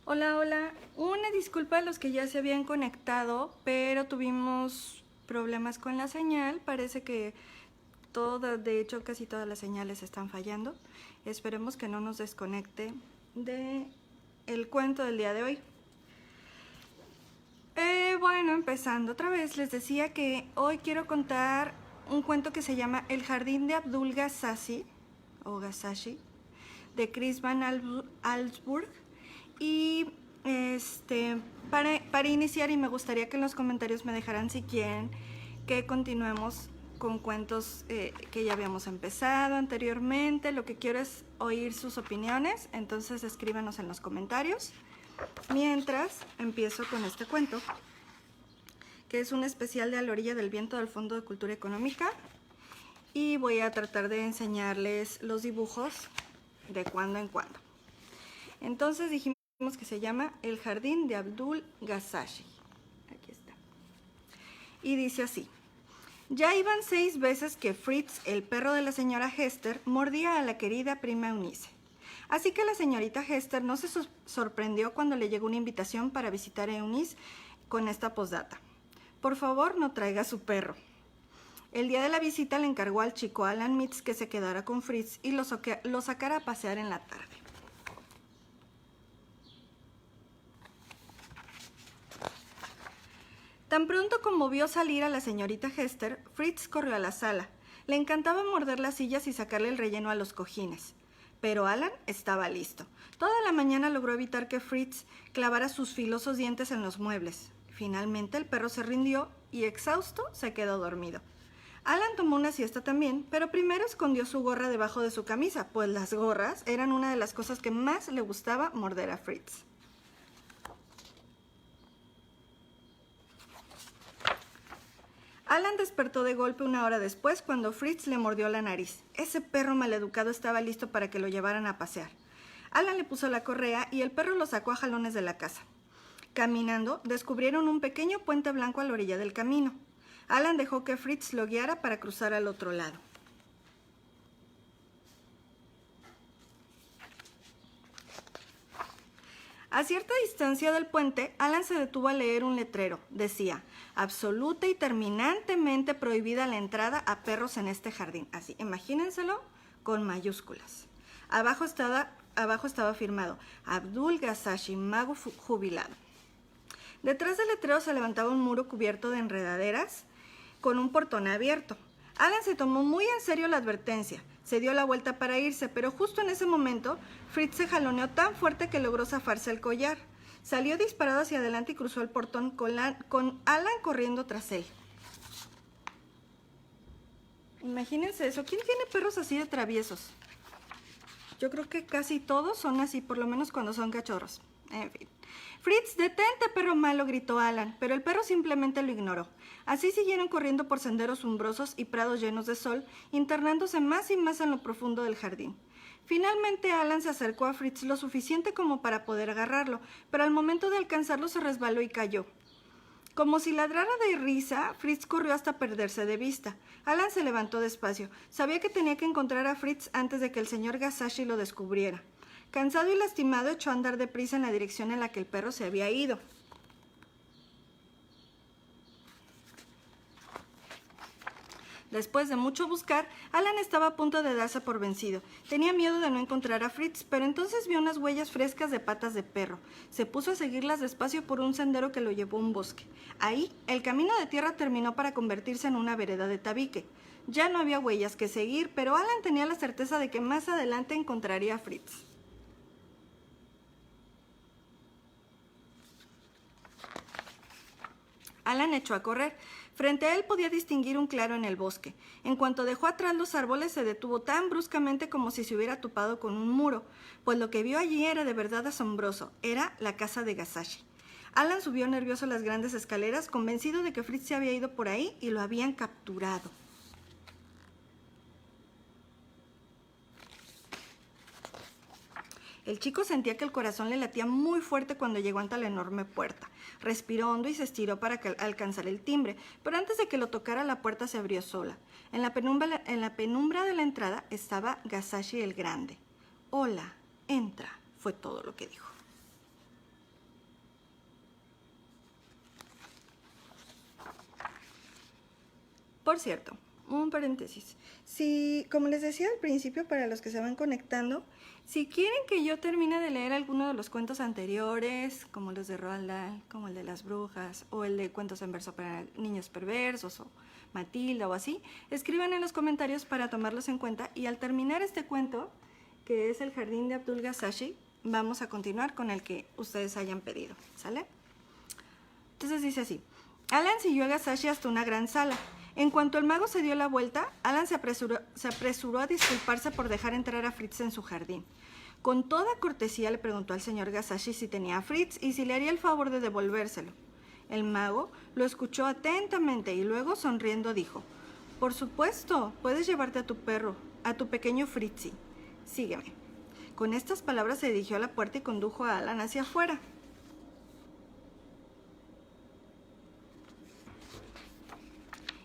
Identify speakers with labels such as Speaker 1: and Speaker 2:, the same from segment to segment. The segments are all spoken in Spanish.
Speaker 1: Hola, hola. Una disculpa a los que ya se habían conectado, pero tuvimos problemas con la señal. Parece que de hecho casi todas las señales están fallando. Esperemos que no nos desconecte de el cuento del día de hoy. Bueno, empezando otra vez, les decía que hoy quiero contar un cuento que se llama El jardín de Abdul Gasashi, o Gasashi, de Chris Van Allsburg. Y para iniciar, y me gustaría que en los comentarios me dejaran si quieren que continuemos con cuentos que ya habíamos empezado anteriormente. Lo que quiero es oír sus opiniones, entonces escríbanos en los comentarios. Mientras empiezo con este cuento, que es un especial de A la orilla del viento del Fondo de Cultura Económica, y voy a tratar de enseñarles los dibujos de cuando en cuando. Entonces dijimos que se llama El jardín de Abdul Gasashi. Aquí está. Y dice así: ya iban 6 veces que Fritz, el perro de la señora Hester, mordía a la querida prima Eunice. Así que la señorita Hester no se sorprendió cuando le llegó una invitación para visitar a Eunice con esta postdata: por favor, no traiga a su perro. El día de la visita le encargó al chico Alan Mitz que se quedara con Fritz y lo sacara a pasear en la tarde. Tan pronto como vio salir a la señorita Hester, Fritz corrió a la sala. Le encantaba morder las sillas y sacarle el relleno a los cojines. Pero Alan estaba listo. Toda la mañana logró evitar que Fritz clavara sus filosos dientes en los muebles. Finalmente el perro se rindió y, exhausto, se quedó dormido. Alan tomó una siesta también, pero primero escondió su gorra debajo de su camisa, pues las gorras eran una de las cosas que más le gustaba morder a Fritz. Alan despertó de golpe una hora después cuando Fritz le mordió la nariz. Ese perro maleducado estaba listo para que lo llevaran a pasear. Alan le puso la correa y el perro lo sacó a jalones de la casa. Caminando, descubrieron un pequeño puente blanco a la orilla del camino. Alan dejó que Fritz lo guiara para cruzar al otro lado. A cierta distancia del puente, Alan se detuvo a leer un letrero. Decía: absoluta y terminantemente prohibida la entrada a perros en este jardín. Así, imagínenselo con mayúsculas. Abajo estaba firmado: Abdul Gasashi, mago jubilado. Detrás del letrero se levantaba un muro cubierto de enredaderas con un portón abierto. Alan se tomó muy en serio la advertencia. Se dio la vuelta para irse, pero justo en ese momento, Fritz se jaloneó tan fuerte que logró zafarse el collar. Salió disparado hacia adelante y cruzó el portón con Alan corriendo tras él. Imagínense eso. ¿Quién tiene perros así de traviesos? Yo creo que casi todos son así, por lo menos cuando son cachorros. En fin. Fritz, detente, perro malo, gritó Alan, pero el perro simplemente lo ignoró. Así siguieron corriendo por senderos umbrosos y prados llenos de sol, internándose más y más en lo profundo del jardín. Finalmente Alan se acercó a Fritz lo suficiente como para poder agarrarlo, pero al momento de alcanzarlo se resbaló y cayó. Como si ladrara de risa, Fritz corrió hasta perderse de vista. Alan se levantó despacio. Sabía que tenía que encontrar a Fritz antes de que el señor Gasashi lo descubriera. Cansado y lastimado, echó a andar deprisa en la dirección en la que el perro se había ido. Después de mucho buscar, Alan estaba a punto de darse por vencido. Tenía miedo de no encontrar a Fritz, pero entonces vio unas huellas frescas de patas de perro. Se puso a seguirlas despacio por un sendero que lo llevó a un bosque. Ahí, el camino de tierra terminó para convertirse en una vereda de tabique. Ya no había huellas que seguir, pero Alan tenía la certeza de que más adelante encontraría a Fritz. Alan echó a correr. Frente a él podía distinguir un claro en el bosque. En cuanto dejó atrás los árboles, se detuvo tan bruscamente como si se hubiera topado con un muro, pues lo que vio allí era de verdad asombroso. Era la casa de Gasashi. Alan subió nervioso las grandes escaleras, convencido de que Fritz se había ido por ahí y lo habían capturado. El chico sentía que el corazón le latía muy fuerte cuando llegó ante la enorme puerta. Respiró hondo y se estiró para alcanzar el timbre, pero antes de que lo tocara, la puerta se abrió sola. En la penumbra de la entrada estaba Gasashi el Grande. «Hola, entra», fue todo lo que dijo. Por cierto, un paréntesis. Si, como les decía al principio, para los que se van conectando, si quieren que yo termine de leer alguno de los cuentos anteriores, como los de Roald Dahl, como el de las brujas, o el de cuentos en verso para niños perversos, o Matilda o así, escriban en los comentarios para tomarlos en cuenta, y al terminar este cuento, que es El jardín de Abdul Gasashi, vamos a continuar con el que ustedes hayan pedido, ¿sale? Entonces dice así: Alan siguió a Gasashi hasta una gran sala. En cuanto el mago se dio la vuelta, Alan se apresuró a disculparse por dejar entrar a Fritz en su jardín. Con toda cortesía le preguntó al señor Gasashi si tenía a Fritz y si le haría el favor de devolvérselo. El mago lo escuchó atentamente y luego, sonriendo, dijo: Por supuesto, puedes llevarte a tu perro, a tu pequeño Fritzy. Sígueme. Con estas palabras se dirigió a la puerta y condujo a Alan hacia afuera.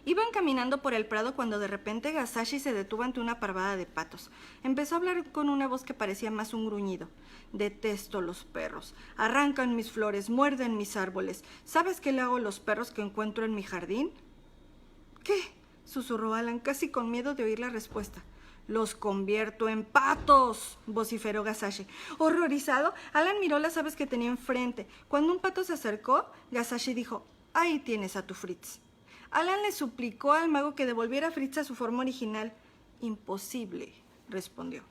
Speaker 1: Iban caminando por el prado cuando de repente Gasashi se detuvo ante una parvada de patos. Empezó a hablar con una voz que parecía más un gruñido. Detesto los perros. Arrancan mis flores, muerden mis árboles. ¿Sabes qué le hago a los perros que encuentro en mi jardín? ¿Qué? Susurró Alan, casi con miedo de oír la respuesta. Los convierto en patos, vociferó Gasashi. Horrorizado, Alan miró las aves que tenía enfrente. Cuando un pato se acercó, Gasashi dijo: Ahí tienes a tu Fritz. Alan le suplicó al mago que devolviera a Fritz a su forma original. Imposible, respondió.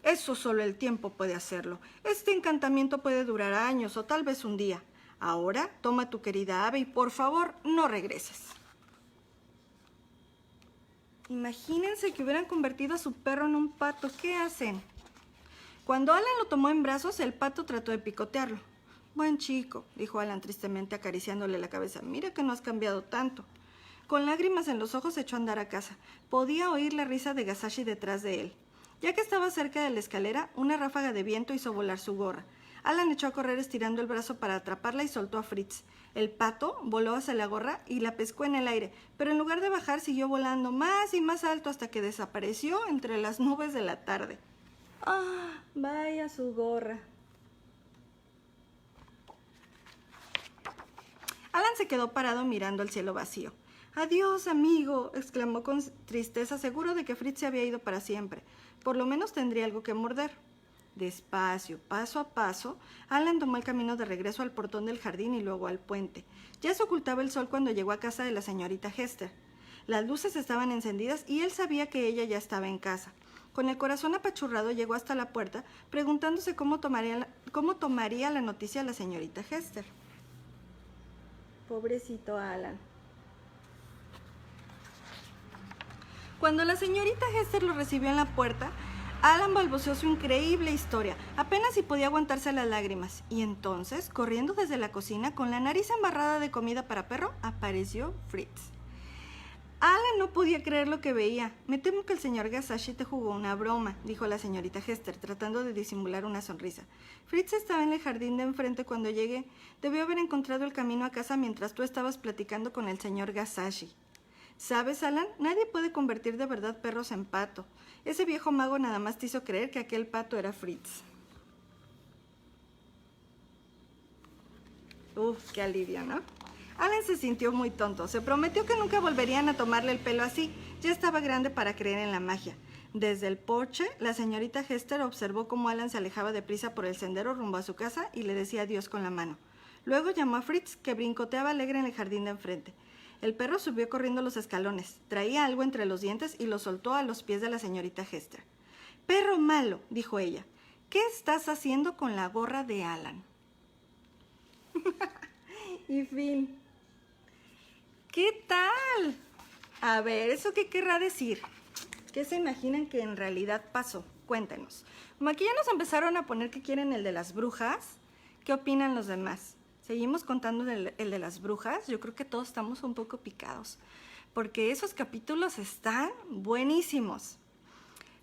Speaker 1: Eso solo el tiempo puede hacerlo. Este encantamiento puede durar años o tal vez un día. Ahora, toma a tu querida ave y por favor, no regreses. Imagínense que hubieran convertido a su perro en un pato. ¿Qué hacen? Cuando Alan lo tomó en brazos, el pato trató de picotearlo. Buen chico, dijo Alan tristemente acariciándole la cabeza. Mira que no has cambiado tanto. Con lágrimas en los ojos se echó a andar a casa. Podía oír la risa de Gasashi detrás de él. Ya que estaba cerca de la escalera, una ráfaga de viento hizo volar su gorra. Alan echó a correr estirando el brazo para atraparla y soltó a Fritz. El pato voló hacia la gorra y la pescó en el aire, pero en lugar de bajar siguió volando más y más alto hasta que desapareció entre las nubes de la tarde. ¡Ah! Vaya su gorra. Alan se quedó parado mirando el cielo vacío. «Adiós, amigo», exclamó con tristeza, seguro de que Fritz se había ido para siempre. Por lo menos tendría algo que morder. Despacio, paso a paso, Alan tomó el camino de regreso al portón del jardín y luego al puente. Ya se ocultaba el sol cuando llegó a casa de la señorita Hester. Las luces estaban encendidas y él sabía que ella ya estaba en casa. Con el corazón apachurrado llegó hasta la puerta, preguntándose cómo tomaría la noticia la señorita Hester. Pobrecito Alan. Cuando la señorita Hester lo recibió en la puerta, Alan balbuceó su increíble historia, apenas si podía aguantarse las lágrimas. Y entonces, corriendo desde la cocina, con la nariz embarrada de comida para perro, apareció Fritz. Alan no podía creer lo que veía. Me temo que el señor Gasashi te jugó una broma, dijo la señorita Hester, tratando de disimular una sonrisa. Fritz estaba en el jardín de enfrente cuando llegué. Debió haber encontrado el camino a casa mientras tú estabas platicando con el señor Gasashi. ¿Sabes, Alan? Nadie puede convertir de verdad perros en pato. Ese viejo mago nada más te hizo creer que aquel pato era Fritz. Uf, qué alivio, ¿no? Alan se sintió muy tonto. Se prometió que nunca volverían a tomarle el pelo así. Ya estaba grande para creer en la magia. Desde el porche, la señorita Hester observó cómo Alan se alejaba deprisa por el sendero rumbo a su casa y le decía adiós con la mano. Luego llamó a Fritz, que brincoteaba alegre en el jardín de enfrente. El perro subió corriendo los escalones. Traía algo entre los dientes y lo soltó a los pies de la señorita Hester. «Perro malo», dijo ella. «¿Qué estás haciendo con la gorra de Alan?» Y fin. ¿Qué tal? A ver, ¿eso qué querrá decir? ¿Qué se imaginan que en realidad pasó? Cuéntenos. Como aquí ya nos empezaron a poner que quieren el de las brujas, ¿qué opinan los demás? ¿Seguimos contando el de las brujas? Yo creo que todos estamos un poco picados, porque esos capítulos están buenísimos.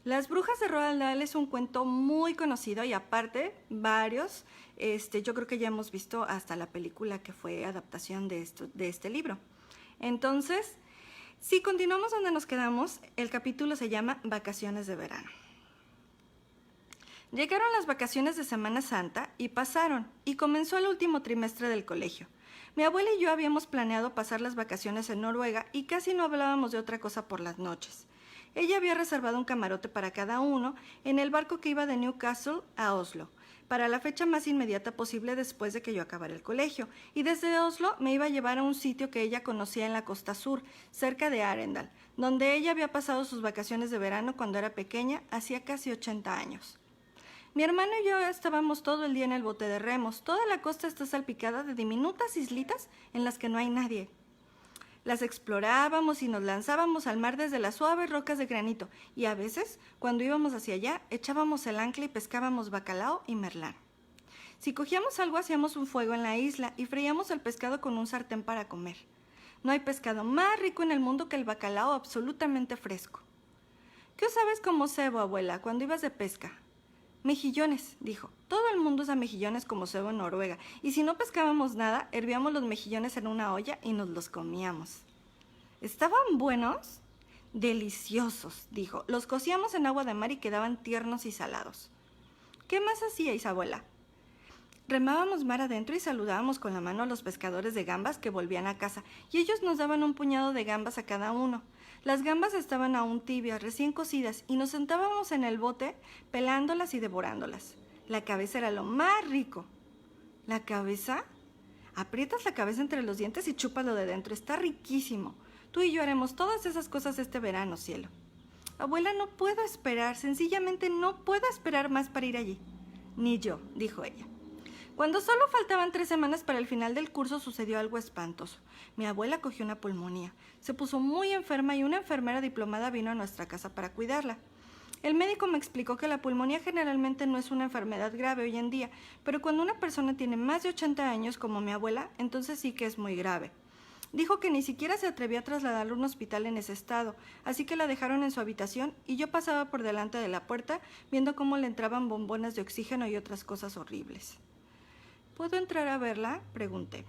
Speaker 1: Las brujas de Roald Dahl es un cuento muy conocido y aparte varios, yo creo que ya hemos visto hasta la película que fue adaptación de este libro. Entonces, si continuamos donde nos quedamos, el capítulo se llama Vacaciones de verano. Llegaron las vacaciones de Semana Santa y pasaron, y comenzó el último trimestre del colegio. Mi abuela y yo habíamos planeado pasar las vacaciones en Noruega y casi no hablábamos de otra cosa por las noches. Ella había reservado un camarote para cada uno en el barco que iba de Newcastle a Oslo, para la fecha más inmediata posible después de que yo acabara el colegio, y desde Oslo me iba a llevar a un sitio que ella conocía en la costa sur, cerca de Arendal, donde ella había pasado sus vacaciones de verano cuando era pequeña, hacía casi 80 años. Mi hermano y yo estábamos todo el día en el bote de remos. Toda la costa está salpicada de diminutas islitas en las que no hay nadie. Las explorábamos y nos lanzábamos al mar desde las suaves rocas de granito, y a veces, cuando íbamos hacia allá, echábamos el ancla y pescábamos bacalao y merlán. Si cogíamos algo, hacíamos un fuego en la isla y freíamos el pescado con un sartén para comer. No hay pescado más rico en el mundo que el bacalao absolutamente fresco. ¿Qué sabes como cebo, abuela, cuando ibas de pesca? Mejillones, dijo. Todo el mundo usa mejillones como cebo en Noruega, y si no pescábamos nada, hervíamos los mejillones en una olla y nos los comíamos. ¿Estaban buenos? Deliciosos, dijo. Los cocíamos en agua de mar y quedaban tiernos y salados. ¿Qué más hacíais, abuela? Remábamos mar adentro y saludábamos con la mano a los pescadores de gambas que volvían a casa, y ellos nos daban un puñado de gambas a cada uno. Las gambas estaban aún tibias, recién cocidas, y nos sentábamos en el bote pelándolas y devorándolas. La cabeza era lo más rico. ¿La cabeza? Aprietas la cabeza entre los dientes y chúpalo de dentro. Está riquísimo. Tú y yo haremos todas esas cosas este verano, cielo. Abuela, no puedo esperar. Sencillamente no puedo esperar más para ir allí. Ni yo, dijo ella. Cuando solo faltaban 3 semanas para el final del curso, sucedió algo espantoso. Mi abuela cogió una pulmonía. Se puso muy enferma y una enfermera diplomada vino a nuestra casa para cuidarla. El médico me explicó que la pulmonía generalmente no es una enfermedad grave hoy en día, pero cuando una persona tiene más de 80 años, como mi abuela, entonces sí que es muy grave. Dijo que ni siquiera se atrevía a trasladarla a un hospital en ese estado, así que la dejaron en su habitación y yo pasaba por delante de la puerta viendo cómo le entraban bombonas de oxígeno y otras cosas horribles. ¿Puedo entrar a verla?, pregunté.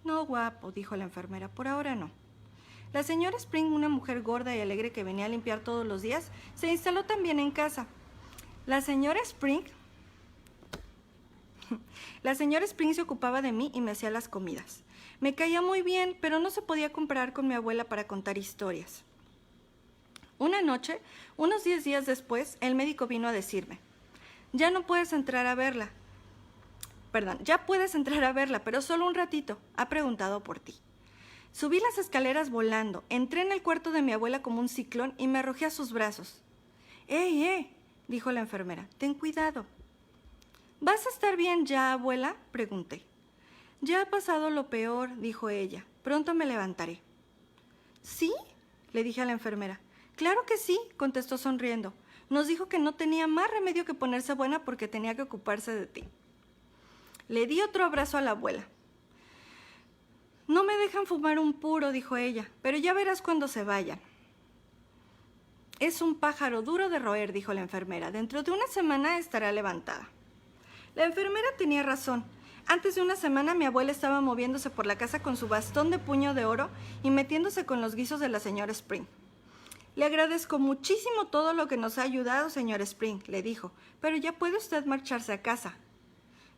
Speaker 1: No, guapo, dijo la enfermera, por ahora no. La señora Spring, una mujer gorda y alegre que venía a limpiar todos los días, se instaló también en casa. La señora Spring se ocupaba de mí y me hacía las comidas. Me caía muy bien, pero no se podía comparar con mi abuela para contar historias. Una noche, unos 10 días después, el médico vino a decirme, ya puedes entrar a verla, pero solo un ratito. Ha preguntado por ti. Subí las escaleras volando, entré en el cuarto de mi abuela como un ciclón y me arrojé a sus brazos. ¡Eh! Dijo la enfermera, ten cuidado. ¿Vas a estar bien ya, abuela?, pregunté. Ya ha pasado lo peor, dijo ella. Pronto me levantaré. ¿Sí?, le dije a la enfermera. Claro que sí, contestó sonriendo. Nos dijo que no tenía más remedio que ponerse buena porque tenía que ocuparse de ti. Le di otro abrazo a la abuela. No me dejan fumar un puro, dijo ella, pero ya verás cuando se vayan. Es un pájaro duro de roer, dijo la enfermera. Dentro de una semana estará levantada. La enfermera tenía razón. Antes de una semana mi abuela estaba moviéndose por la casa con su bastón de puño de oro y metiéndose con los guisos de la señora Spring. Le agradezco muchísimo todo lo que nos ha ayudado, señora Spring, le dijo, pero ya puede usted marcharse a casa.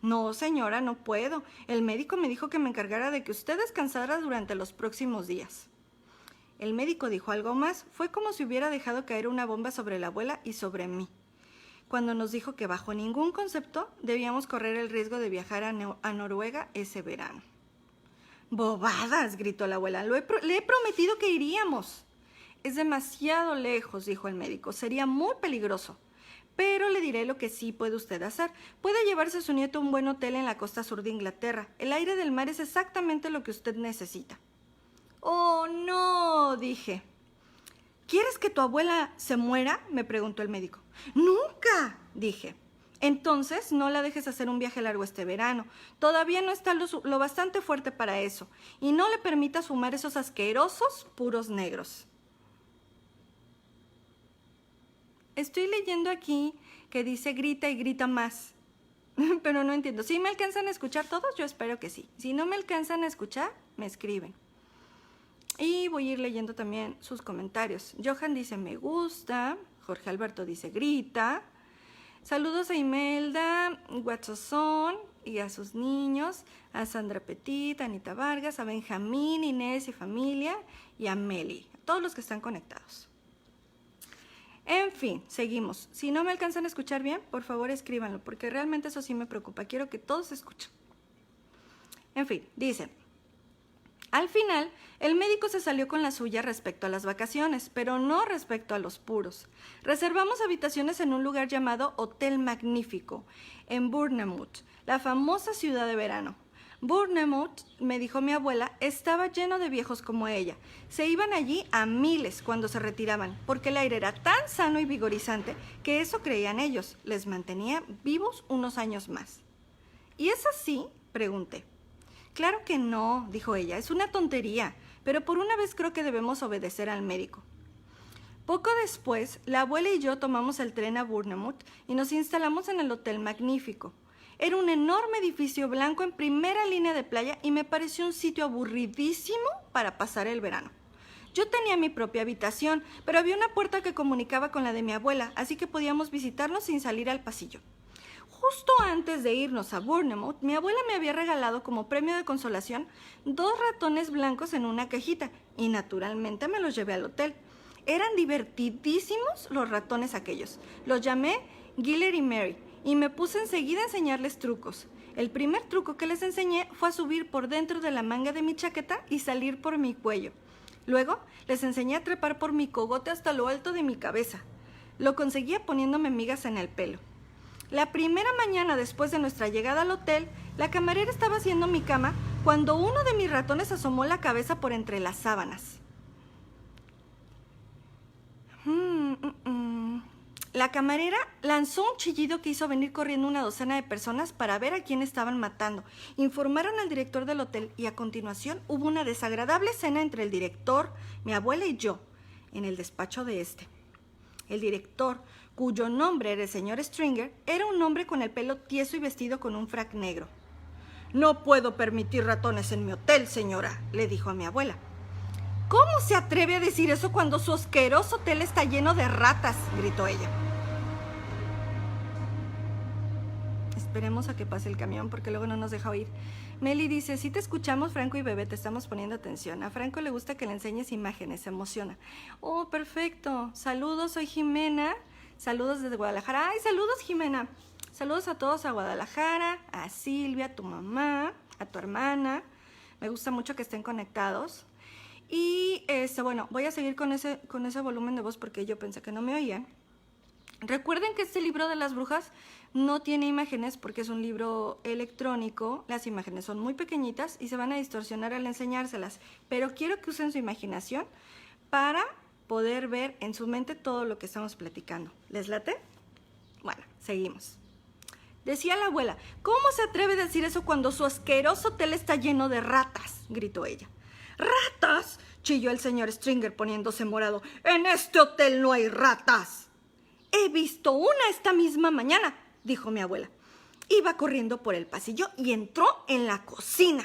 Speaker 1: No, señora, no puedo. El médico me dijo que me encargara de que usted descansara durante los próximos días. El médico dijo algo más. Fue como si hubiera dejado caer una bomba sobre la abuela y sobre mí, cuando nos dijo que bajo ningún concepto debíamos correr el riesgo de viajar a Noruega ese verano. ¡Bobadas!, gritó la abuela. Le he prometido que iríamos. Es demasiado lejos, dijo el médico. Sería muy peligroso. Pero le diré lo que sí puede usted hacer. Puede llevarse a su nieto a un buen hotel en la costa sur de Inglaterra. El aire del mar es exactamente lo que usted necesita. Oh, no, dije. ¿Quieres que tu abuela se muera?, me preguntó el médico. Nunca, dije. Entonces no la dejes hacer un viaje largo este verano. Todavía no está lo bastante fuerte para eso. Y no le permitas fumar esos asquerosos puros negros. Estoy leyendo aquí que dice grita y grita más, pero no entiendo. ¿Sí me alcanzan a escuchar todos? Yo espero que sí. Si no me alcanzan a escuchar, me escriben. Y voy a ir leyendo también sus comentarios. Johan dice me gusta, Jorge Alberto dice grita. Saludos a Imelda, Guatzozón, y a sus niños, a Sandra Petit, a Anita Vargas, a Benjamín, Inés y familia, y a Meli, a todos los que están conectados. En fin, seguimos. Si no me alcanzan a escuchar bien, por favor escríbanlo, porque realmente eso sí me preocupa. Quiero que todos escuchen. En fin, dice: al final, el médico se salió con la suya respecto a las vacaciones, pero no respecto a los puros. Reservamos habitaciones en un lugar llamado Hotel Magnífico, en Bournemouth, la famosa ciudad de verano. Bournemouth, me dijo mi abuela, estaba lleno de viejos como ella. Se iban allí a miles cuando se retiraban, porque el aire era tan sano y vigorizante que eso creían ellos. Les mantenía vivos unos años más. ¿Y es así?, pregunté. Claro que no, dijo ella, es una tontería, pero por una vez creo que debemos obedecer al médico. Poco después, la abuela y yo tomamos el tren a Bournemouth y nos instalamos en el Hotel Magnífico. Era un enorme edificio blanco en primera línea de playa y me pareció un sitio aburridísimo para pasar el verano. Yo tenía mi propia habitación, pero había una puerta que comunicaba con la de mi abuela, así que podíamos visitarnos sin salir al pasillo. Justo antes de irnos a Bournemouth, mi abuela me había regalado como premio de consolación 2 ratones blancos en una cajita y naturalmente me los llevé al hotel. Eran divertidísimos los ratones aquellos. Los llamé Giller y Mary y me puse enseguida a enseñarles trucos. El primer truco que les enseñé fue a subir por dentro de la manga de mi chaqueta y salir por mi cuello. Luego les enseñé a trepar por mi cogote hasta lo alto de mi cabeza. Lo conseguía poniéndome migas en el pelo. La primera mañana después de nuestra llegada al hotel, la camarera estaba haciendo mi cama cuando uno de mis ratones asomó la cabeza por entre las sábanas. La camarera lanzó un chillido que hizo venir corriendo una docena de personas para ver a quién estaban matando. Informaron al director del hotel y a continuación hubo una desagradable escena entre el director, mi abuela y yo, en el despacho de este. El director, cuyo nombre era el señor Stringer, era un hombre con el pelo tieso y vestido con un frac negro. «No puedo permitir ratones en mi hotel, señora», le dijo a mi abuela. «¿Cómo se atreve a decir eso cuando su asqueroso hotel está lleno de ratas?», gritó ella. Esperemos a que pase el camión porque luego no nos deja oír. Meli dice: sí te escuchamos, Franco y Bebé, te estamos poniendo atención. A Franco le gusta que le enseñes imágenes, se emociona. Oh, perfecto. Saludos, soy Jimena. Saludos desde Guadalajara. ¡Ay, saludos, Jimena! Saludos a todos a Guadalajara, a Silvia, a tu mamá, a tu hermana. Me gusta mucho que estén conectados. Y bueno, voy a seguir con ese volumen de voz porque yo pensé que no me oían. Recuerden que este libro de las brujas no tiene imágenes porque es un libro electrónico. Las imágenes son muy pequeñitas y se van a distorsionar al enseñárselas. Pero quiero que usen su imaginación para poder ver en su mente todo lo que estamos platicando. ¿Les late? Bueno, seguimos. Decía la abuela: ¿cómo se atreve a decir eso cuando su asqueroso hotel está lleno de ratas?, gritó ella. ¿Ratas?, chilló el señor Stringer poniéndose morado. En este hotel no hay ratas. He visto una esta misma mañana, dijo mi abuela. Iba corriendo por el pasillo y entró en la cocina.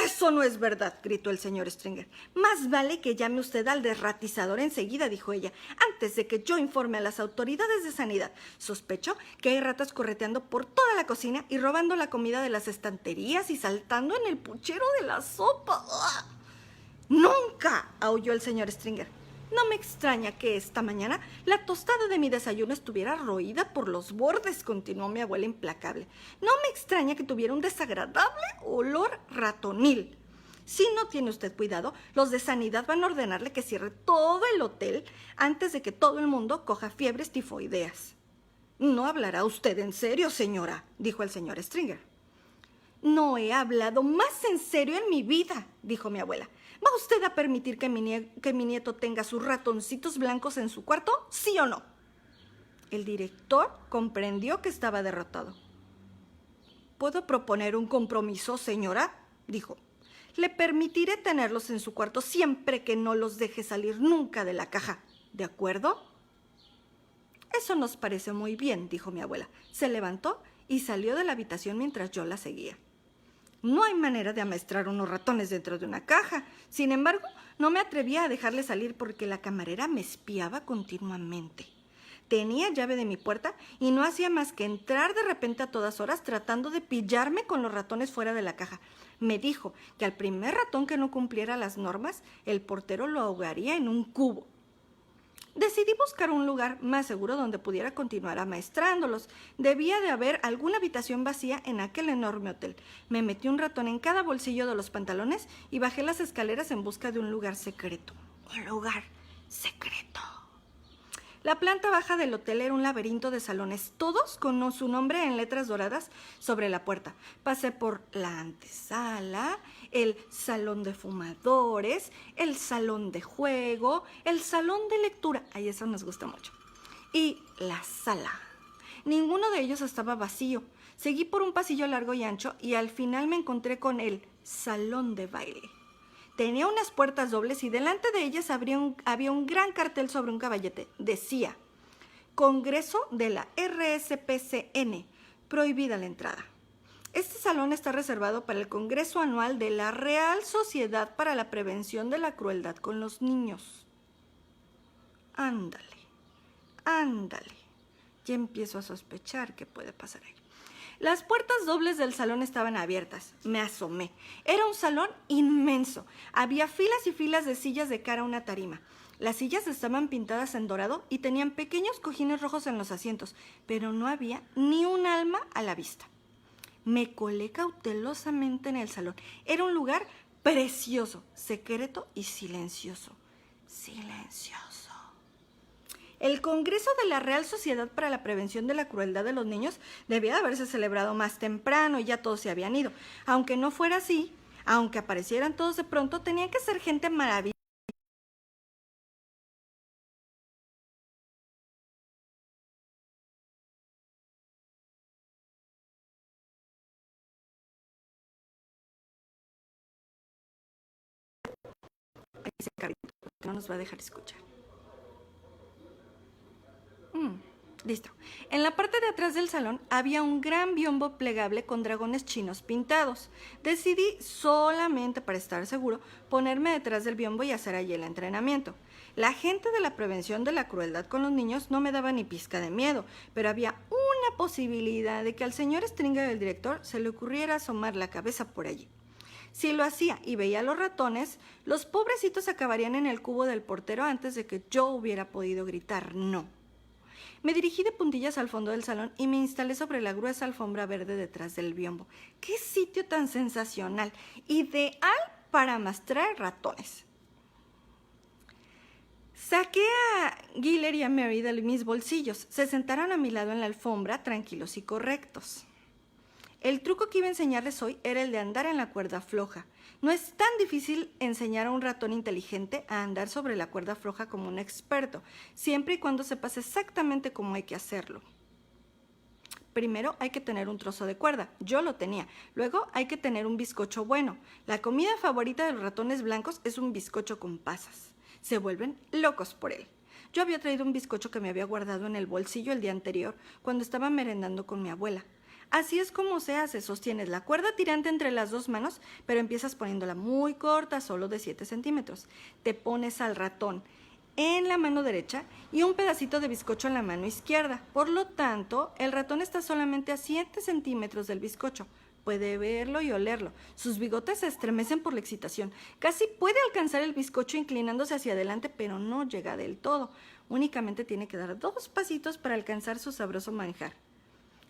Speaker 1: Eso no es verdad, gritó el señor Stringer. Más vale que llame usted al desratizador enseguida, dijo ella, antes de que yo informe a las autoridades de sanidad. Sospecho que hay ratas correteando por toda la cocina y robando la comida de las estanterías y saltando en el puchero de la sopa. ¡Ugh! ¡Nunca!, aulló el señor Stringer. No me extraña que esta mañana la tostada de mi desayuno estuviera roída por los bordes, continuó mi abuela implacable. No me extraña que tuviera un desagradable olor ratonil. Si no tiene usted cuidado, los de sanidad van a ordenarle que cierre todo el hotel antes de que todo el mundo coja fiebres tifoideas. ¿No hablará usted en serio, señora?, dijo el señor Stringer. No he hablado más en serio en mi vida, dijo mi abuela. ¿Va usted a permitir que mi nieto tenga sus ratoncitos blancos en su cuarto? ¿Sí o no? El director comprendió que estaba derrotado. ¿Puedo proponer un compromiso, señora?, dijo. Le permitiré tenerlos en su cuarto siempre que no los deje salir nunca de la caja. ¿De acuerdo? Eso nos parece muy bien, dijo mi abuela. Se levantó y salió de la habitación mientras yo la seguía. No hay manera de amaestrar unos ratones dentro de una caja. Sin embargo, no me atrevía a dejarle salir porque la camarera me espiaba continuamente. Tenía llave de mi puerta y no hacía más que entrar de repente a todas horas tratando de pillarme con los ratones fuera de la caja. Me dijo que al primer ratón que no cumpliera las normas, el portero lo ahogaría en un cubo. Decidí buscar un lugar más seguro donde pudiera continuar amaestrándolos. Debía de haber alguna habitación vacía en aquel enorme hotel. Me metí un ratón en cada bolsillo de los pantalones y bajé las escaleras en busca de un lugar secreto. Un lugar secreto. La planta baja del hotel era un laberinto de salones, todos con su nombre en letras doradas sobre la puerta. Pasé por la antesala, el salón de fumadores, el salón de juego, el salón de lectura, ay, eso nos gusta mucho, y la sala. Ninguno de ellos estaba vacío. Seguí por un pasillo largo y ancho y al final me encontré con el salón de baile. Tenía unas puertas dobles y delante de ellas había un gran cartel sobre un caballete. Decía, Congreso de la RSPCN, prohibida la entrada. Este salón está reservado para el Congreso Anual de la Real Sociedad para la Prevención de la Crueldad con los Niños. Ándale, ándale. Ya empiezo a sospechar qué puede pasar ahí. Las puertas dobles del salón estaban abiertas. Me asomé. Era un salón inmenso. Había filas y filas de sillas de cara a una tarima. Las sillas estaban pintadas en dorado y tenían pequeños cojines rojos en los asientos, pero no había ni un alma a la vista. Me colé cautelosamente en el salón. Era un lugar precioso, secreto y silencioso. Silencioso. El Congreso de la Real Sociedad para la Prevención de la Crueldad de los Niños debía de haberse celebrado más temprano y ya todos se habían ido. Aunque no fuera así, aunque aparecieran todos de pronto, tenían que ser gente maravillosa. Ese carrito, no nos va a dejar escuchar. Listo. En la parte de atrás del salón había un gran biombo plegable con dragones chinos pintados. Decidí, solamente para estar seguro, ponerme detrás del biombo y hacer allí el entrenamiento. La gente de la prevención de la crueldad con los niños no me daba ni pizca de miedo, pero había una posibilidad de que al señor Stringer, el director, se le ocurriera asomar la cabeza por allí. Si lo hacía y veía a los ratones, los pobrecitos acabarían en el cubo del portero antes de que yo hubiera podido gritar no. Me dirigí de puntillas al fondo del salón y me instalé sobre la gruesa alfombra verde detrás del biombo. ¡Qué sitio tan sensacional! Ideal para amastrar ratones. Saqué a Giller y a Mary de mis bolsillos. Se sentaron a mi lado en la alfombra, tranquilos y correctos. El truco que iba a enseñarles hoy era el de andar en la cuerda floja. No es tan difícil enseñar a un ratón inteligente a andar sobre la cuerda floja como un experto, siempre y cuando sepas exactamente cómo hay que hacerlo. Primero hay que tener un trozo de cuerda, yo lo tenía. Luego hay que tener un bizcocho bueno. La comida favorita de los ratones blancos es un bizcocho con pasas. Se vuelven locos por él. Yo había traído un bizcocho que me había guardado en el bolsillo el día anterior, cuando estaba merendando con mi abuela. Así es como se hace, sostienes la cuerda tirante entre las dos manos, pero empiezas poniéndola muy corta, solo de 7 centímetros. Te pones al ratón en la mano derecha y un pedacito de bizcocho en la mano izquierda. Por lo tanto, el ratón está solamente a 7 centímetros del bizcocho. Puede verlo y olerlo. Sus bigotes se estremecen por la excitación. Casi puede alcanzar el bizcocho inclinándose hacia adelante, pero no llega del todo. Únicamente tiene que dar 2 pasitos para alcanzar su sabroso manjar.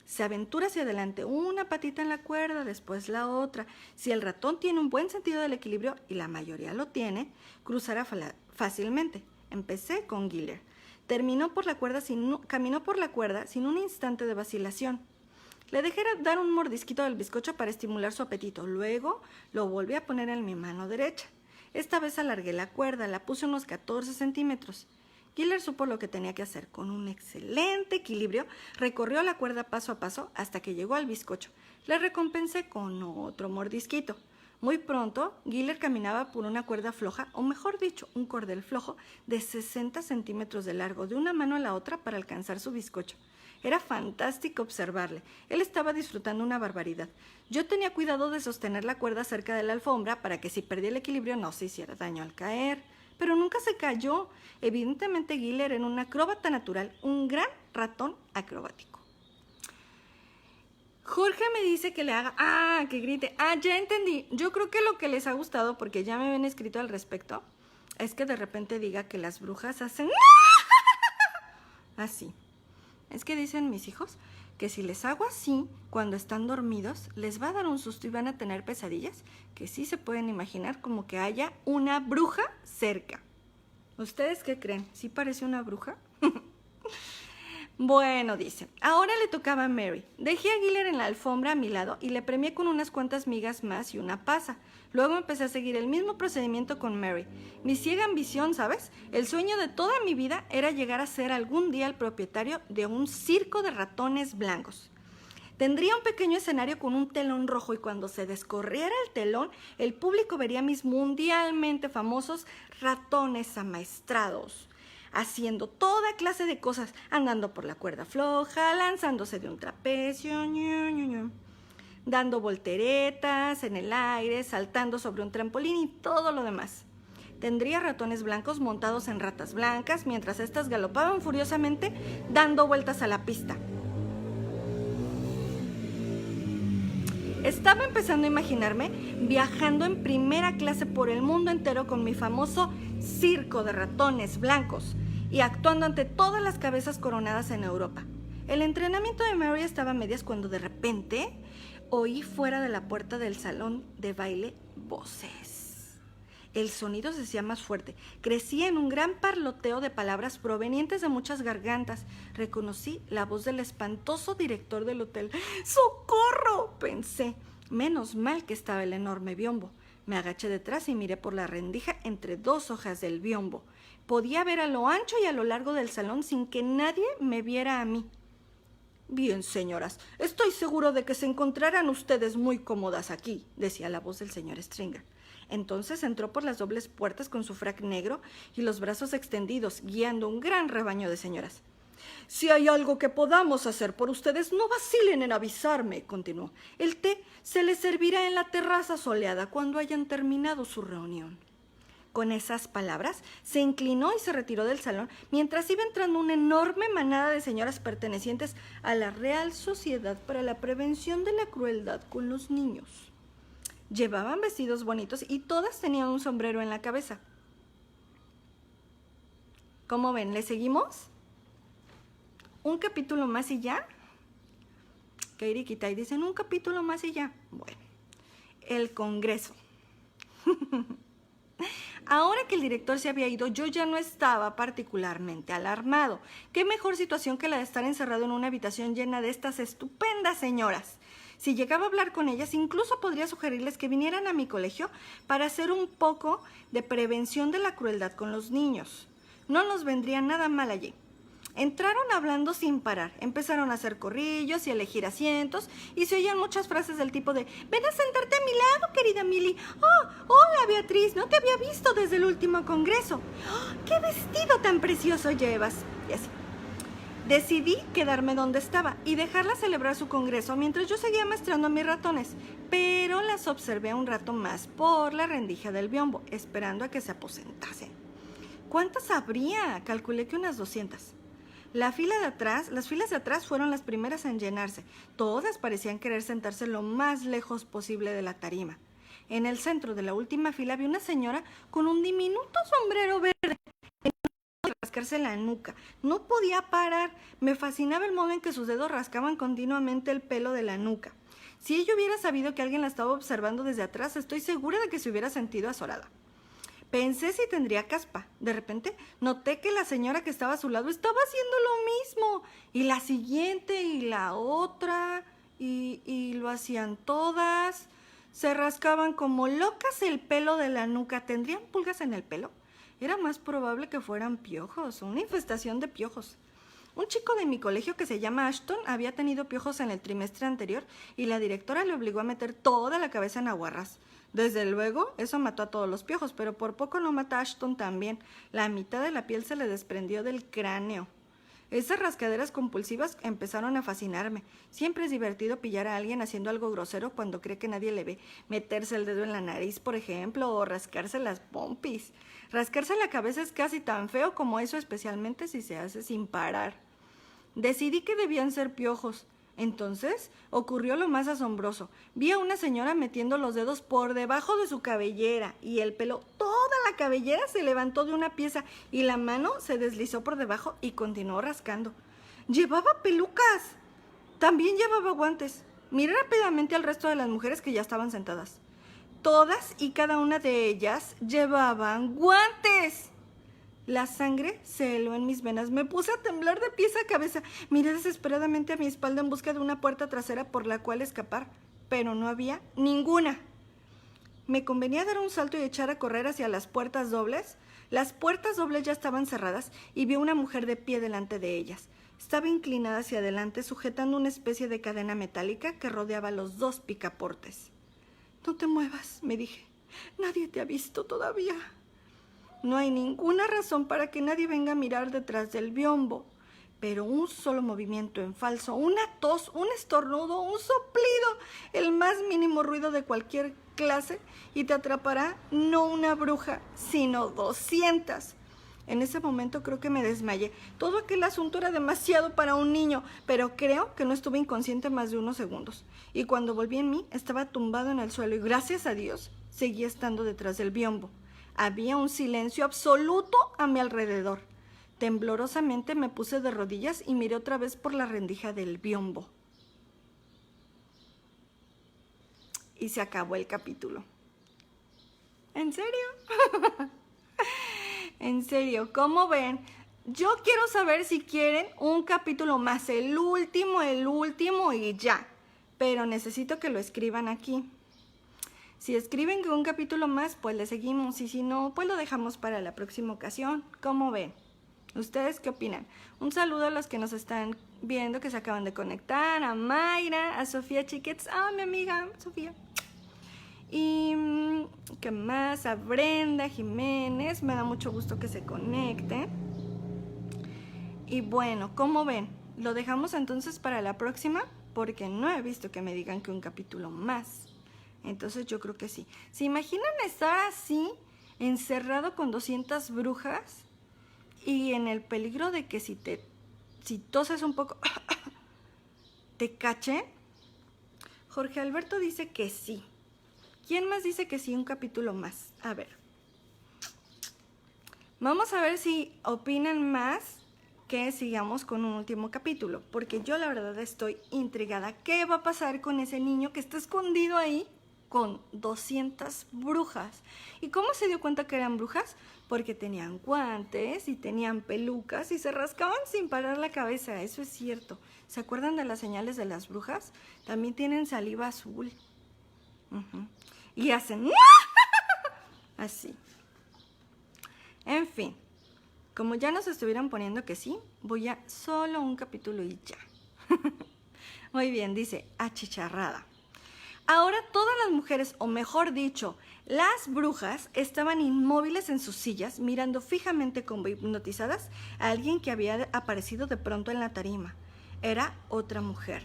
Speaker 1: Se aventura hacia adelante, una patita en la cuerda, después la otra. Si el ratón tiene un buen sentido del equilibrio, y la mayoría lo tiene, cruzará fácilmente. Empecé con Giller. Caminó por la cuerda sin un instante de vacilación. Le dejé dar un mordisquito del bizcocho para estimular su apetito. Luego lo volví a poner en mi mano derecha. Esta vez alargué la cuerda, la puse unos 14 centímetros. Giller supo lo que tenía que hacer. Con un excelente equilibrio, recorrió la cuerda paso a paso hasta que llegó al bizcocho. Le recompensé con otro mordisquito. Muy pronto, Giller caminaba por una cuerda floja, o mejor dicho, un cordel flojo, de 60 centímetros de largo, de una mano a la otra para alcanzar su bizcocho. Era fantástico observarle. Él estaba disfrutando una barbaridad. Yo tenía cuidado de sostener la cuerda cerca de la alfombra para que si perdía el equilibrio no se hiciera daño al caer. pero nunca se cayó. Evidentemente Giller era un acróbata natural, un gran ratón acrobático. Jorge me dice que le haga, que grite, ya entendí. Yo creo que lo que les ha gustado, porque ya me habían escrito al respecto, es que de repente diga que las brujas hacen así. Es que dicen mis hijos que si les hago así cuando están dormidos, les va a dar un susto y van a tener pesadillas que sí se pueden imaginar como que haya una bruja cerca. ¿Ustedes qué creen? ¿Sí parece una bruja? Bueno, dice, ahora le tocaba a Mary. Dejé a Giller en la alfombra a mi lado y le premié con unas cuantas migas más y una pasa. Luego empecé a seguir el mismo procedimiento con Mary. Mi ciega ambición, ¿sabes? El sueño de toda mi vida era llegar a ser algún día el propietario de un circo de ratones blancos. Tendría un pequeño escenario con un telón rojo y cuando se descorriera el telón, el público vería mis mundialmente famosos ratones amaestrados, haciendo toda clase de cosas, andando por la cuerda floja, lanzándose de un trapecio, dando volteretas en el aire, saltando sobre un trampolín y todo lo demás. Tendría ratones blancos montados en ratas blancas mientras éstas galopaban furiosamente dando vueltas a la pista. Estaba empezando a imaginarme viajando en primera clase por el mundo entero con mi famoso circo de ratones blancos y actuando ante todas las cabezas coronadas en Europa. El entrenamiento de Mary estaba a medias cuando de repente oí fuera de la puerta del salón de baile voces. El sonido se hacía más fuerte, crecía en un gran parloteo de palabras provenientes de muchas gargantas. Reconocí la voz del espantoso director del hotel. ¡Socorro!, pensé. Menos mal que estaba el enorme biombo. Me agaché detrás y miré por la rendija entre dos hojas del biombo. Podía ver a lo ancho y a lo largo del salón sin que nadie me viera a mí. Bien, señoras, estoy seguro de que se encontrarán ustedes muy cómodas aquí, decía la voz del señor Stringer. Entonces entró por las dobles puertas con su frac negro y los brazos extendidos, guiando un gran rebaño de señoras. Si hay algo que podamos hacer por ustedes, no vacilen en avisarme, continuó. El té se les servirá en la terraza soleada cuando hayan terminado su reunión. Con esas palabras, se inclinó y se retiró del salón mientras iba entrando una enorme manada de señoras pertenecientes a la Real Sociedad para la Prevención de la Crueldad con los Niños. Llevaban vestidos bonitos y todas tenían un sombrero en la cabeza. ¿Cómo ven? ¿Le seguimos? ¿Un capítulo más y ya? Kairi y Kitai dicen un capítulo más y ya. Bueno, el Congreso. Ahora que el director se había ido, yo ya no estaba particularmente alarmado. ¿Qué mejor situación que la de estar encerrado en una habitación llena de estas estupendas señoras? Si llegaba a hablar con ellas, incluso podría sugerirles que vinieran a mi colegio para hacer un poco de prevención de la crueldad con los niños. No nos vendría nada mal allí. Entraron hablando sin parar, empezaron a hacer corrillos y a elegir asientos y se oían muchas frases del tipo de «Ven a sentarte a mi lado, querida Milly. ¡Oh, hola, Beatriz! No te había visto desde el último congreso. ¡Oh, qué vestido tan precioso llevas!» Y así. Decidí quedarme donde estaba y dejarla celebrar su congreso mientras yo seguía maestrando a mis ratones, pero las observé un rato más por la rendija del biombo, esperando a que se aposentasen. ¿Cuántas habría? Calculé que unas 200. Las filas de atrás fueron las primeras en llenarse. Todas parecían querer sentarse lo más lejos posible de la tarima. En el centro de la última fila había una señora con un diminuto sombrero verde. Rascarse la nuca. No podía parar. Me fascinaba el modo en que sus dedos rascaban continuamente el pelo de la nuca. Si ella hubiera sabido que alguien la estaba observando desde atrás, estoy segura de que se hubiera sentido azorada. Pensé si tendría caspa. De repente noté que la señora que estaba a su lado estaba haciendo lo mismo. Y la siguiente y la otra. Y lo hacían todas. Se rascaban como locas el pelo de la nuca. ¿Tendrían pulgas en el pelo? Era más probable que fueran piojos, una infestación de piojos. Un chico de mi colegio que se llama Ashton había tenido piojos en el trimestre anterior y la directora le obligó a meter toda la cabeza en aguarrás. Desde luego, eso mató a todos los piojos, pero por poco no mata a Ashton también. La mitad de la piel se le desprendió del cráneo. Esas rascaderas compulsivas empezaron a fascinarme. Siempre es divertido pillar a alguien haciendo algo grosero cuando cree que nadie le ve. Meterse el dedo en la nariz, por ejemplo, o rascarse las pompis. Rascarse la cabeza es casi tan feo como eso, especialmente si se hace sin parar. Decidí que debían ser piojos. Entonces ocurrió lo más asombroso. Vi a una señora metiendo los dedos por debajo de su cabellera y el pelo, toda la cabellera se levantó de una pieza y la mano se deslizó por debajo y continuó rascando. Llevaba pelucas. También llevaba guantes. Miré rápidamente al resto de las mujeres que ya estaban sentadas. Todas y cada una de ellas llevaban guantes. La sangre se heló en mis venas. Me puse a temblar de pies a cabeza. Miré desesperadamente a mi espalda en busca de una puerta trasera por la cual escapar, pero no había ninguna. Me convenía dar un salto y echar a correr hacia las puertas dobles. Las puertas dobles ya estaban cerradas y vi a una mujer de pie delante de ellas. Estaba inclinada hacia adelante, sujetando una especie de cadena metálica que rodeaba los dos picaportes. «No te muevas», me dije. «Nadie te ha visto todavía». No hay ninguna razón para que nadie venga a mirar detrás del biombo, pero un solo movimiento en falso, una tos, un estornudo, un soplido, el más mínimo ruido de cualquier clase y te atrapará no una bruja, sino 200. En ese momento creo que me desmayé. Todo aquel asunto era demasiado para un niño, pero creo que no estuve inconsciente más de unos segundos. Y cuando volví en mí, estaba tumbado en el suelo y gracias a Dios seguía estando detrás del biombo. Había un silencio absoluto a mi alrededor. Temblorosamente me puse de rodillas y miré otra vez por la rendija del biombo. Y se acabó el capítulo. ¿En serio? En serio, ¿cómo ven? Yo quiero saber si quieren un capítulo más, el último y ya. Pero necesito que lo escriban aquí. Si escriben que un capítulo más, pues le seguimos. Y si no, pues lo dejamos para la próxima ocasión. ¿Cómo ven? ¿Ustedes qué opinan? Un saludo a los que nos están viendo, que se acaban de conectar. A Mayra, a Sofía Chiquets. Ah, mi amiga Sofía. Y ¿qué más? A Brenda Jiménez. Me da mucho gusto que se conecten. Y bueno, ¿cómo ven? ¿Lo dejamos entonces para la próxima? Porque no he visto que me digan que un capítulo más. Entonces yo creo que sí. ¿Se imaginan estar así, encerrado con 200 brujas y en el peligro de que si toses un poco, te cachen? Jorge Alberto dice que sí. ¿Quién más dice que sí? Un capítulo más. A ver. Vamos a ver si opinan más que sigamos con un último capítulo. Porque yo la verdad estoy intrigada. ¿Qué va a pasar con ese niño que está escondido ahí con 200 brujas? ¿Y cómo se dio cuenta que eran brujas? Porque tenían guantes y tenían pelucas y se rascaban sin parar la cabeza. Eso es cierto. ¿Se acuerdan de las señales de las brujas? También tienen saliva azul. Y hacen así. En fin, como ya nos estuvieran poniendo que sí, voy a solo un capítulo y ya. Muy bien, dice achicharrada. Ahora todas las mujeres, o mejor dicho, las brujas, estaban inmóviles en sus sillas, mirando fijamente como hipnotizadas a alguien que había aparecido de pronto en la tarima. Era otra mujer.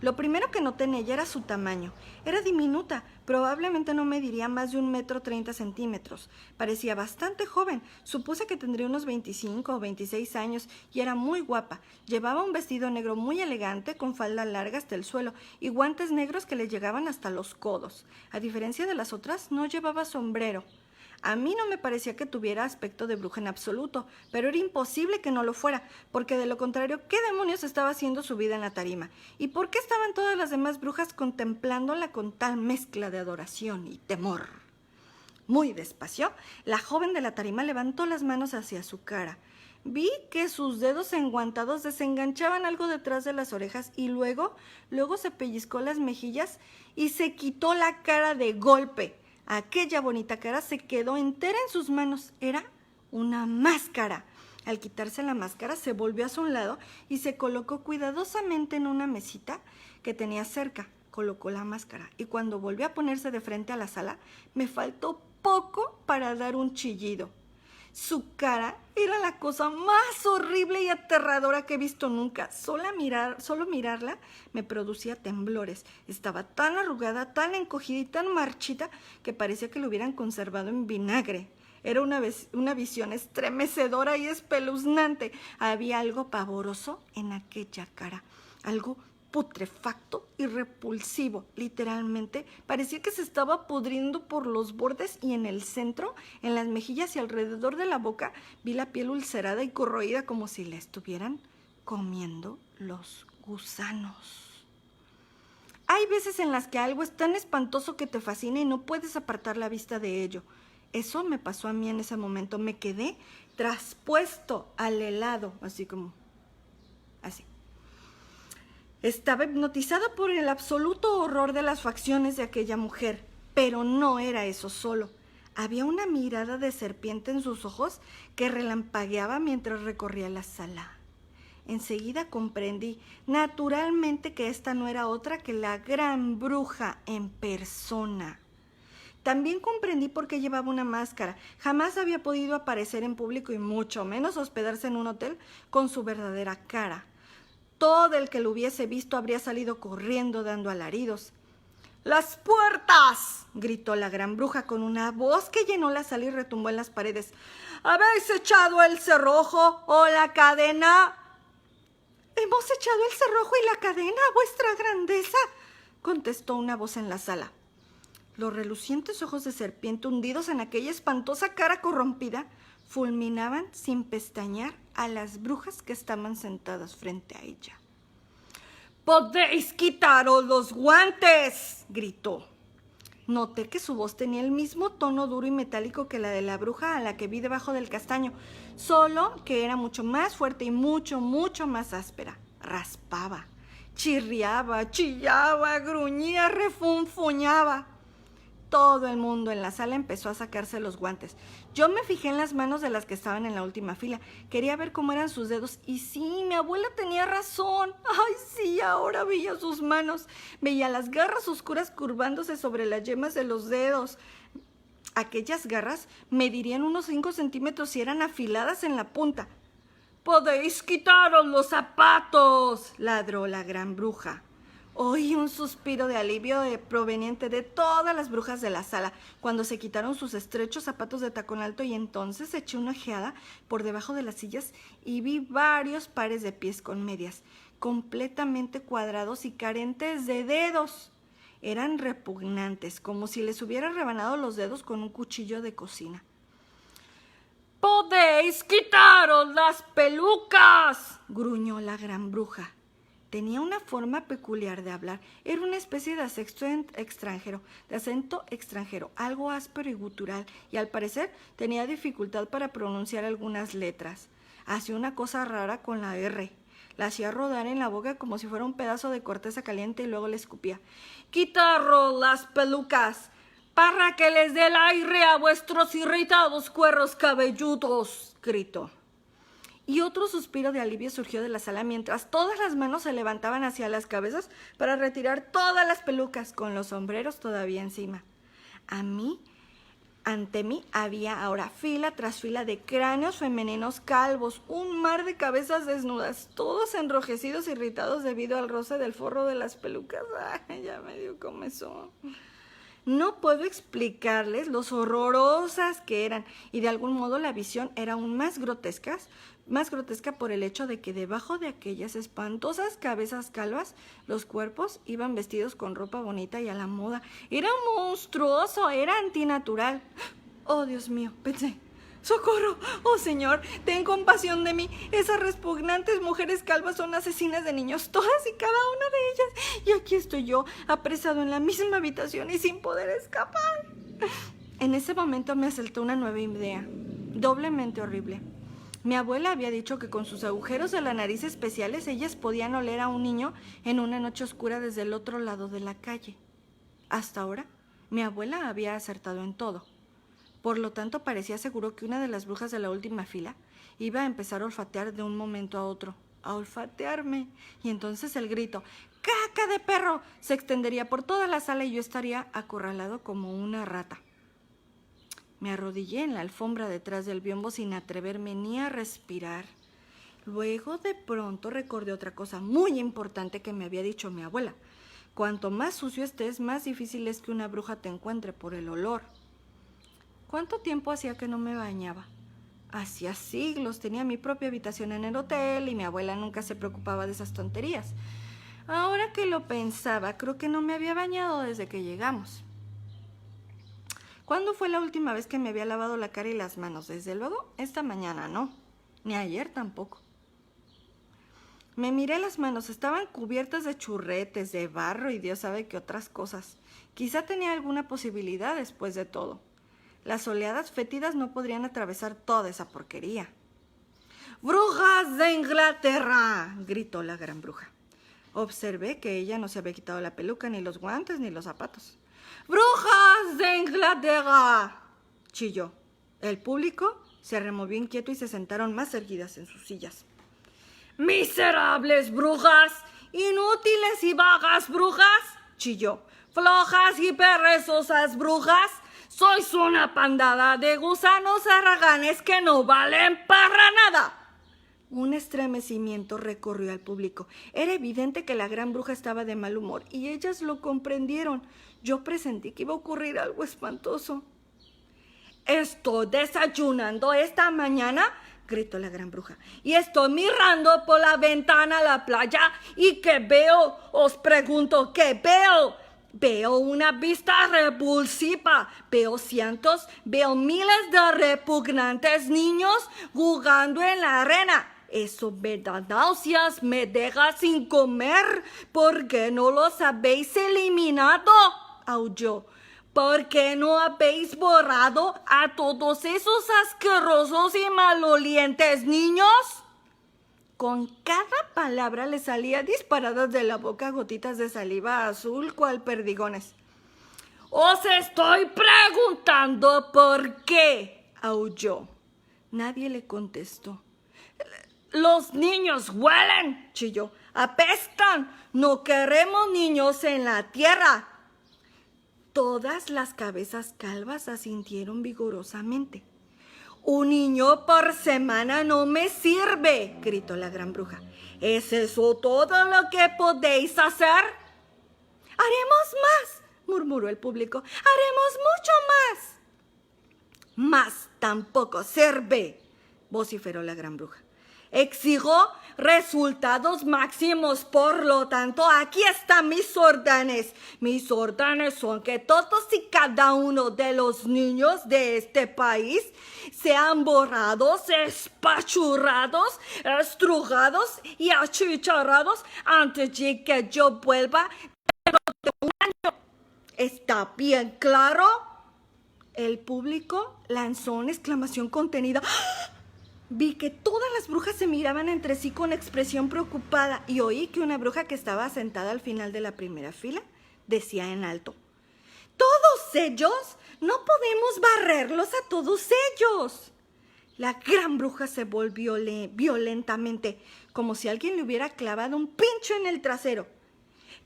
Speaker 1: Lo primero que noté en ella era su tamaño. Era diminuta, probablemente no mediría más de 1,30 m. Parecía bastante joven, supuse que tendría unos 25 o 26 años y era muy guapa. Llevaba un vestido negro muy elegante con falda larga hasta el suelo y guantes negros que le llegaban hasta los codos. A diferencia de las otras, no llevaba sombrero. A mí no me parecía que tuviera aspecto de bruja en absoluto, pero era imposible que no lo fuera, porque de lo contrario, ¿qué demonios estaba haciendo subida en la tarima? ¿Y por qué estaban todas las demás brujas contemplándola con tal mezcla de adoración y temor? Muy despacio, la joven de la tarima levantó las manos hacia su cara. Vi que sus dedos enguantados desenganchaban algo detrás de las orejas y luego se pellizcó las mejillas y se quitó la cara de golpe. Aquella bonita cara se quedó entera en sus manos. Era una máscara. Al quitarse la máscara, se volvió hacia un lado y se colocó cuidadosamente en una mesita que tenía cerca. Colocó la máscara y cuando volvió a ponerse de frente a la sala, me faltó poco para dar un chillido. Su cara era la cosa más horrible y aterradora que he visto nunca. Solo mirarla me producía temblores. Estaba tan arrugada, tan encogida y tan marchita que parecía que lo hubieran conservado en vinagre. Era una visión estremecedora y espeluznante. Había algo pavoroso en aquella cara, algo putrefacto y repulsivo. Literalmente parecía que se estaba pudriendo por los bordes y en el centro, en las mejillas y alrededor de la boca, vi la piel ulcerada y corroída como si la estuvieran comiendo los gusanos. Hay veces en las que algo es tan espantoso que te fascina y no puedes apartar la vista de ello. Eso me pasó a mí en ese momento. Me quedé traspuesto al helado, así como, así. Estaba hipnotizada por el absoluto horror de las facciones de aquella mujer, pero no era eso solo. Había una mirada de serpiente en sus ojos que relampagueaba mientras recorría la sala. Enseguida comprendí, naturalmente, que esta no era otra que la gran bruja en persona. También comprendí por qué llevaba una máscara. Jamás había podido aparecer en público y mucho menos hospedarse en un hotel con su verdadera cara. Todo el que lo hubiese visto habría salido corriendo dando alaridos. ¡Las puertas!, gritó la gran bruja con una voz que llenó la sala y retumbó en las paredes. ¿Habéis echado el cerrojo o la cadena? «Hemos echado el cerrojo y la cadena, vuestra grandeza», contestó una voz en la sala. Los relucientes ojos de serpiente hundidos en aquella espantosa cara corrompida fulminaban sin pestañear a las brujas que estaban sentadas frente a ella. «¡Podéis quitaros los guantes!», gritó. Noté que su voz tenía el mismo tono duro y metálico que la de la bruja a la que vi debajo del castaño, solo que era mucho más fuerte y mucho, mucho más áspera. Raspaba, chirriaba, chillaba, gruñía, refunfuñaba. Todo el mundo en la sala empezó a sacarse los guantes. Yo me fijé en las manos de las que estaban en la última fila. Quería ver cómo eran sus dedos. Y sí, mi abuela tenía razón. Ay, sí, ahora veía sus manos. Veía las garras oscuras curvándose sobre las yemas de los dedos. Aquellas garras medirían unos 5 centímetros y eran afiladas en la punta. «¡Podéis quitaros los zapatos!», ladró la gran bruja. Oí un suspiro de alivio proveniente de todas las brujas de la sala cuando se quitaron sus estrechos zapatos de tacón alto, y entonces eché una ojeada por debajo de las sillas y vi varios pares de pies con medias, completamente cuadrados y carentes de dedos. Eran repugnantes, como si les hubiera rebanado los dedos con un cuchillo de cocina. «¡Podéis quitaros las pelucas!», gruñó la gran bruja. Tenía una forma peculiar de hablar. Era una especie de acento extranjero, algo áspero y gutural, y al parecer tenía dificultad para pronunciar algunas letras. Hacía una cosa rara con la R. La hacía rodar en la boca como si fuera un pedazo de corteza caliente y luego le escupía. «¡Quitaros las pelucas para que les dé el aire a vuestros irritados cueros cabelludos!», gritó. Y otro suspiro de alivio surgió de la sala mientras todas las manos se levantaban hacia las cabezas para retirar todas las pelucas, con los sombreros todavía encima. Ante mí había ahora fila tras fila de cráneos femeninos calvos, un mar de cabezas desnudas, todos enrojecidos, irritados debido al roce del forro de las pelucas. Ay, ya me dio comezón. No puedo explicarles lo horrorosas que eran, y de algún modo la visión era aún más grotesca por el hecho de que debajo de aquellas espantosas cabezas calvas, los cuerpos iban vestidos con ropa bonita y a la moda. Era monstruoso, era antinatural. «Oh, Dios mío», pensé. «¡Socorro! ¡Oh, Señor! ¡Ten compasión de mí! Esas repugnantes mujeres calvas son asesinas de niños, todas y cada una de ellas. Y aquí estoy yo, apresado en la misma habitación y sin poder escapar». En ese momento me asaltó una nueva idea, doblemente horrible. Mi abuela había dicho que con sus agujeros de la nariz especiales ellas podían oler a un niño en una noche oscura desde el otro lado de la calle. Hasta ahora, mi abuela había acertado en todo. Por lo tanto, parecía seguro que una de las brujas de la última fila iba a empezar a olfatear de un momento a otro, a olfatearme. Y entonces el grito «¡Caca de perro!» se extendería por toda la sala y yo estaría acorralado como una rata. Me arrodillé en la alfombra detrás del biombo sin atreverme ni a respirar. Luego de pronto recordé otra cosa muy importante que me había dicho mi abuela. Cuanto más sucio estés, más difícil es que una bruja te encuentre por el olor. ¿Cuánto tiempo hacía que no me bañaba? Hacía siglos, tenía mi propia habitación en el hotel y mi abuela nunca se preocupaba de esas tonterías. Ahora que lo pensaba, creo que no me había bañado desde que llegamos. ¿Cuándo fue la última vez que me había lavado la cara y las manos? Desde luego, esta mañana no, ni ayer tampoco. Me miré las manos, estaban cubiertas de churretes, de barro y Dios sabe qué otras cosas. Quizá tenía alguna posibilidad después de todo. Las oleadas fétidas no podrían atravesar toda esa porquería. ¡Brujas de Inglaterra!, gritó la gran bruja. Observé que ella no se había quitado la peluca, ni los guantes, ni los zapatos. ¡Brujas de Inglaterra!, chilló. El público se removió inquieto y se sentaron más erguidas en sus sillas. ¡Miserables brujas! ¡Inútiles y vagas brujas!, chilló. ¡Flojas y perezosas brujas! ¡Sois una pandada de gusanos haraganes que no valen para nada! Un estremecimiento recorrió al público. Era evidente que la gran bruja estaba de mal humor y ellas lo comprendieron. Yo presentí que iba a ocurrir algo espantoso. «Estoy desayunando esta mañana», gritó la gran bruja, «y estoy mirando por la ventana a la playa y ¿qué veo? Os pregunto, ¿qué veo? Veo una vista repulsiva, veo cientos, veo miles de repugnantes niños jugando en la arena. Eso me da náuseas, me deja sin comer. ¿Por qué no los habéis eliminado?», aulló. ¿Por qué no habéis borrado a todos esos asquerosos y malolientes niños? Con cada palabra le salía disparadas de la boca gotitas de saliva azul cual perdigones. «Os estoy preguntando por qué», aulló. Nadie le contestó. «Los niños huelen», chilló. «Apestan. No queremos niños en la tierra». Todas las cabezas calvas asintieron vigorosamente. «Un niño por semana no me sirve», gritó la gran bruja. «¿Es eso todo lo que podéis hacer?». «Haremos más», murmuró el público. «Haremos mucho más». «Más tampoco sirve», vociferó la gran bruja. «Exijo resultados máximos, por lo tanto, aquí están mis órdenes. Mis órdenes son que todos y cada uno de los niños de este país sean borrados, espachurrados, estrujados y achicharrados antes de que yo vuelva dentro de un año. ¿Está bien claro?». El público lanzó una exclamación contenida. Vi que todas las brujas se miraban entre sí con expresión preocupada y oí que una bruja que estaba sentada al final de la primera fila decía en alto: «¿Todos ellos? No podemos barrerlos a todos ellos». La gran bruja se volvió violentamente, como si alguien le hubiera clavado un pincho en el trasero.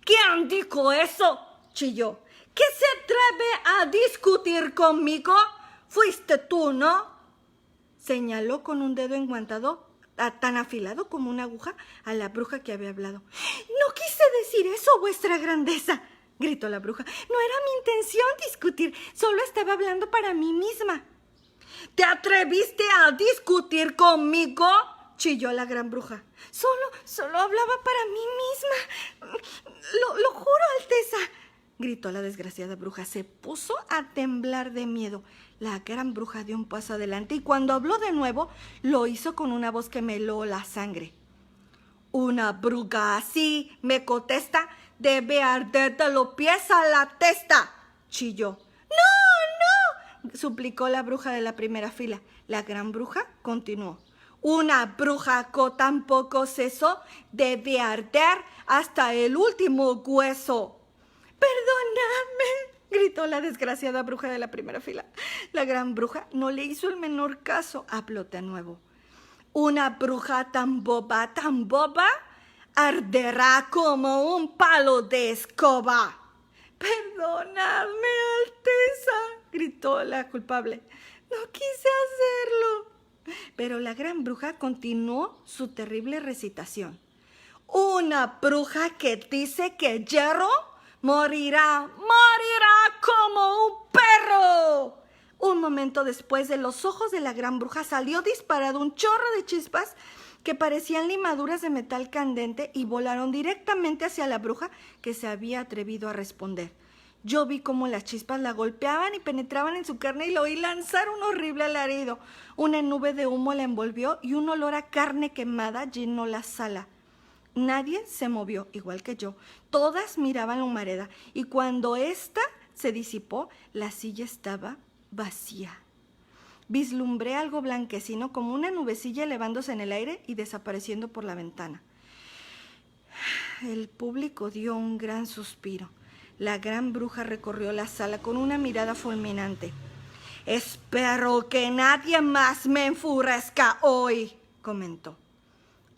Speaker 1: «¿Quién dijo eso?», chilló. «¿Qué se atreve a discutir conmigo? Fuiste tú, ¿no?». Señaló con un dedo enguantado, tan afilado como una aguja, a la bruja que había hablado. «No quise decir eso, vuestra grandeza», gritó la bruja. «No era mi intención discutir, solo estaba hablando para mí misma». «¿Te atreviste a discutir conmigo?», chilló la gran bruja. Solo hablaba para mí misma. Lo juro, Alteza», gritó la desgraciada bruja. Se puso a temblar de miedo. La gran bruja dio un paso adelante y cuando habló de nuevo, lo hizo con una voz que me heló la sangre. «Una bruja así, me contesta, debe arder de los pies a la testa», chilló. «No», suplicó la bruja de la primera fila. La gran bruja continuó. «Una bruja con tan poco seso debe arder hasta el último hueso». «Perdonadme», gritó la desgraciada bruja de la primera fila. La gran bruja no le hizo el menor caso. Habló de nuevo. «Una bruja tan boba, arderá como un palo de escoba». «Perdonadme, Alteza», gritó gritó la culpable. No quise hacerlo. Pero la gran bruja continuó su terrible recitación. Una bruja que dice que Hierro morirá como un perro. Un momento después, de los ojos de la gran bruja salió disparado un chorro de chispas que parecían limaduras de metal candente y volaron directamente hacia la bruja que se había atrevido a responder. Yo vi cómo las chispas la golpeaban y penetraban en su carne y la oí lanzar un horrible alarido. Una nube de humo la envolvió y un olor a carne quemada llenó la sala. Nadie se movió, igual que yo. Todas miraban la humareda y cuando ésta se disipó, la silla estaba vacía. Vislumbré algo blanquecino como una nubecilla elevándose en el aire y desapareciendo por la ventana. El público dio un gran suspiro. La gran bruja recorrió la sala con una mirada fulminante. «Espero que nadie más me enfurezca hoy», comentó.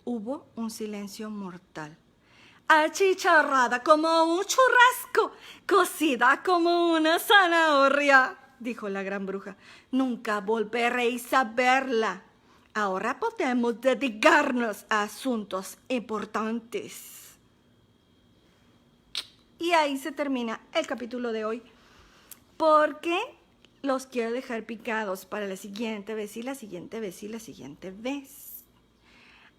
Speaker 1: Hubo un silencio mortal. «Achicharrada como un churrasco, cocida como una zanahoria», dijo la gran bruja. «Nunca volveréis a verla. Ahora podemos dedicarnos a asuntos importantes». Y ahí se termina el capítulo de hoy, porque los quiero dejar picados para la siguiente vez y la siguiente vez y la siguiente vez.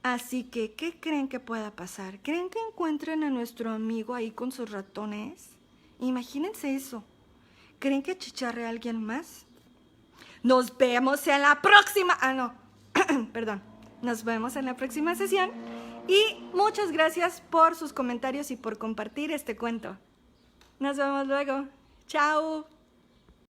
Speaker 1: Así que, ¿qué creen que pueda pasar? ¿Creen que encuentren a nuestro amigo ahí con sus ratones? Imagínense eso. ¿Creen que achicharre a alguien más? Nos vemos en la próxima... Perdón. Nos vemos en la próxima sesión. Y muchas gracias por sus comentarios y por compartir este cuento. Nos vemos luego. Chao.